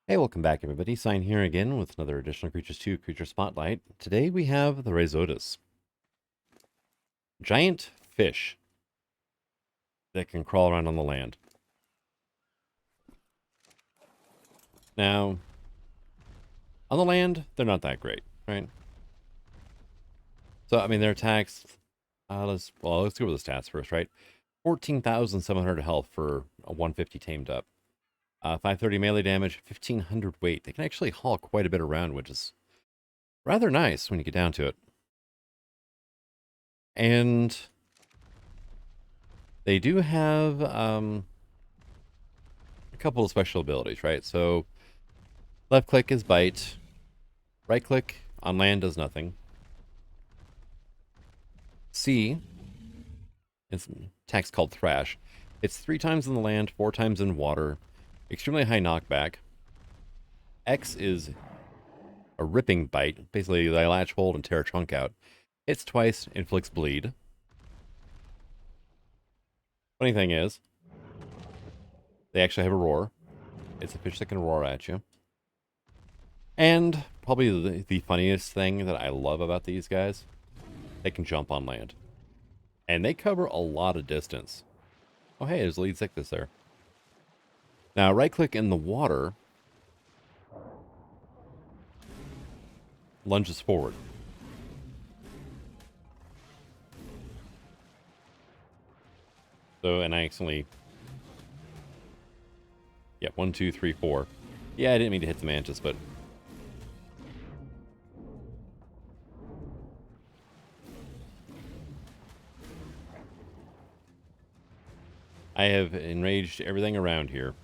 Hey, welcome back everybody. Sign here again with another additional Creatures 2 Creature Spotlight. Today we have the Rhizodus again with another additional Creatures 2 Creature Spotlight. Today we have the Rhizodus. Giant fish that can crawl around on the land. Now, on the land, they're not that great, right? So, I mean, their attacks, let's go over the stats first, right? 14,700 health for a 150 tamed up. 530 melee damage, 1,500 weight. They can actually haul quite a bit around, which is rather nice when you get down to it. And they do have a couple of special abilities, right? So left click is bite, right click on land does nothing. C, it's attack's called Thrash. It's 3 times in the land, 4 times in water, extremely high knockback. X is a ripping bite, basically they latch hold and tear a chunk out. Hits twice, inflicts bleed. Funny thing is, they actually have a roar. It's a fish that can roar at you. And probably the funniest thing that I love about these guys, they can jump on land. And they cover a lot of distance. Oh, hey, there's lead sickness there. Now, right-click in the water, lunges forward. So, and I accidentally... Yeah, 1, 2, 3, 4. Yeah, I didn't mean to hit the mantis, but... I have enraged everything around here.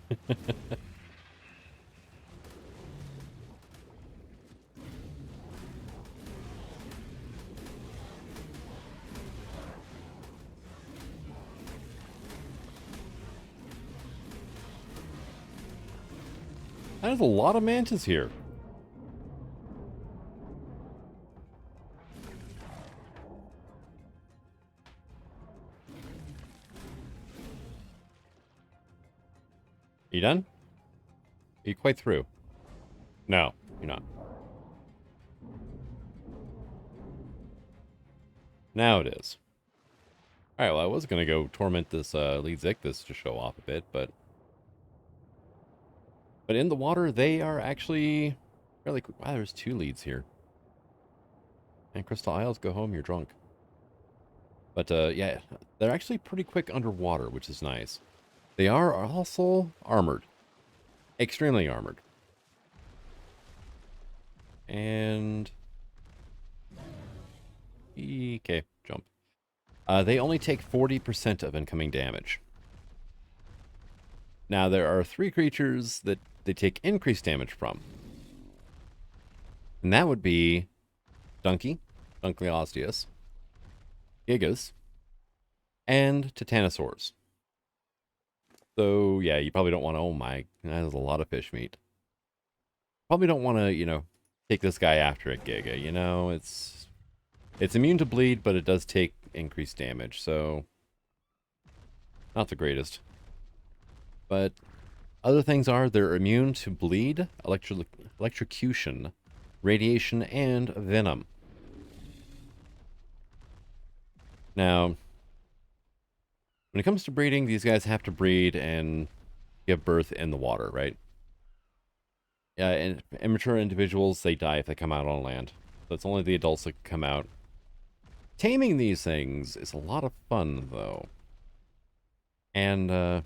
There's a lot of mantis here. Are you done? Are you quite through? No, you're not. Now it is. Alright, well, I was going to go torment this lead Zictus to show off a bit, but in the water, they are actually fairly quick. Wow, there's 2 leads here. And Crystal Isles, go home, you're drunk. But yeah, they're actually pretty quick underwater, which is nice. They are also armored. Extremely armored. And... Okay, jump. They only take 40% of incoming damage. Now, there are 3 creatures that they take increased damage from. And that would be Dunkey, Dunkleosteus, Gigas, and Titanosaurs. So, yeah, you probably don't want to... Oh my, that is a lot of fish meat. Probably don't want to, take this guy after it, Giga. It's immune to bleed, but it does take increased damage, so... Not the greatest. But other things are, they're immune to bleed, electrocution, radiation, and venom. Now, when it comes to breeding, these guys have to breed and give birth in the water, right? Yeah, and immature individuals, they die if they come out on land. So it's only the adults that come out. Taming these things is a lot of fun, though. And,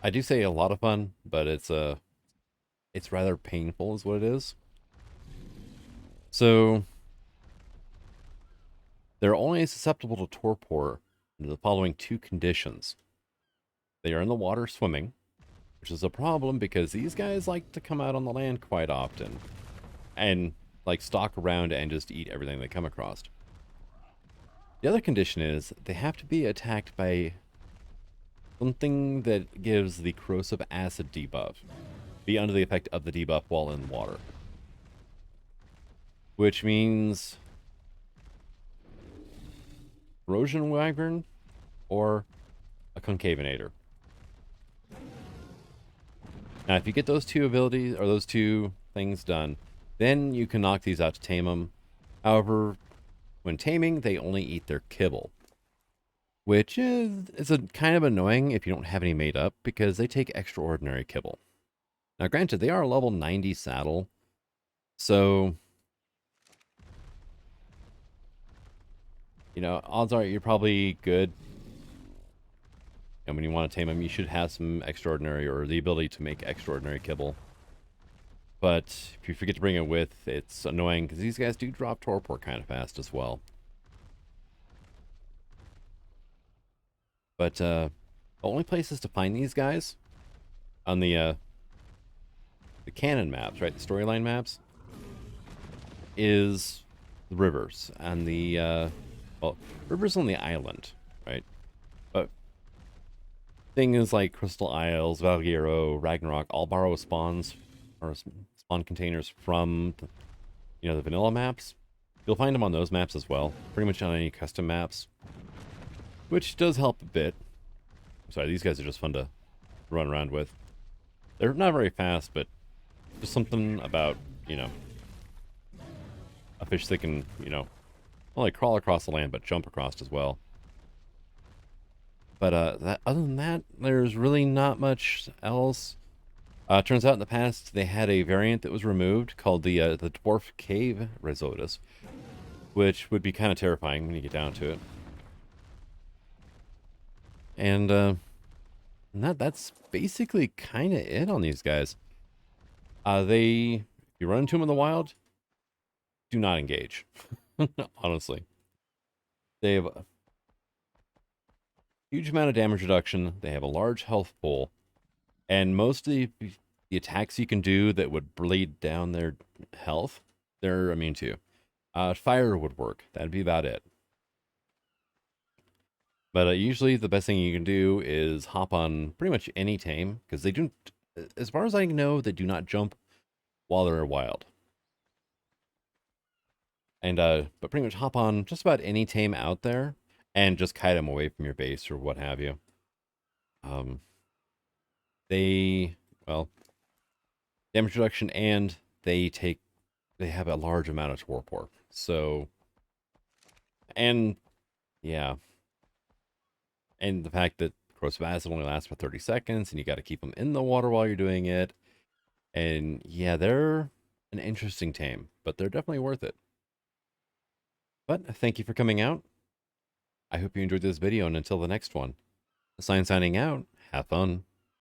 I do say a lot of fun, but it's rather painful is what it is. So, they're only susceptible to torpor under the following 2 conditions. They are in the water swimming, which is a problem because these guys like to come out on the land quite often. And, like, stalk around and just eat everything they come across. The other condition is they have to be attacked by something that gives the corrosive acid debuff. Be under the effect of the debuff while in water. Which means corrosion wyvern or a concavenator. Now, if you get those two abilities or those two things done, then you can knock these out to tame them. However, when taming, they only eat their kibble, which is a kind of annoying if you don't have any made up because they take extraordinary kibble. Now, granted, they are a level 90 saddle, so odds are you're probably good. And when you want to tame them, you should have some extraordinary or the ability to make extraordinary kibble. But if you forget to bring it with, it's annoying because these guys do drop torpor kind of fast as well. But the only places to find these guys on the canon maps, right, the storyline maps, is the rivers and the well, rivers on the island, right? But things like Crystal Isles, Valguero, Ragnarok all borrow spawns or spawn containers from the vanilla maps. You'll find them on those maps as well, pretty much on any custom maps, which does help a bit. I'm sorry, these guys are just fun to run around with. They're not very fast, but just something about, a fish that can, not only crawl across the land, but jump across as well. But other than that, there's really not much else. Turns out in the past, they had a variant that was removed called the Dwarf Cave Rhizodus, which would be kind of terrifying when you get down to it. And that's basically kind of it on these guys. If you run into them in the wild, do not engage. Honestly. They have a huge amount of damage reduction. They have a large health pool. And most of the attacks you can do that would bleed down their health, they're immune to. Fire would work. That'd be about it. But usually the best thing you can do is hop on pretty much any tame, because they don't, as far as I know, they do not jump while they're wild. And but pretty much hop on just about any tame out there and just kite them away from your base or what have you. They, well, damage reduction, and they have a large amount of torpor. So, and yeah, and the fact that corrosive acid only lasts for 30 seconds, and you got to keep them in the water while you're doing it. And yeah, they're an interesting tame, but they're definitely worth it. But thank you for coming out. I hope you enjoyed this video, and until the next one, Sign signing out. Have fun.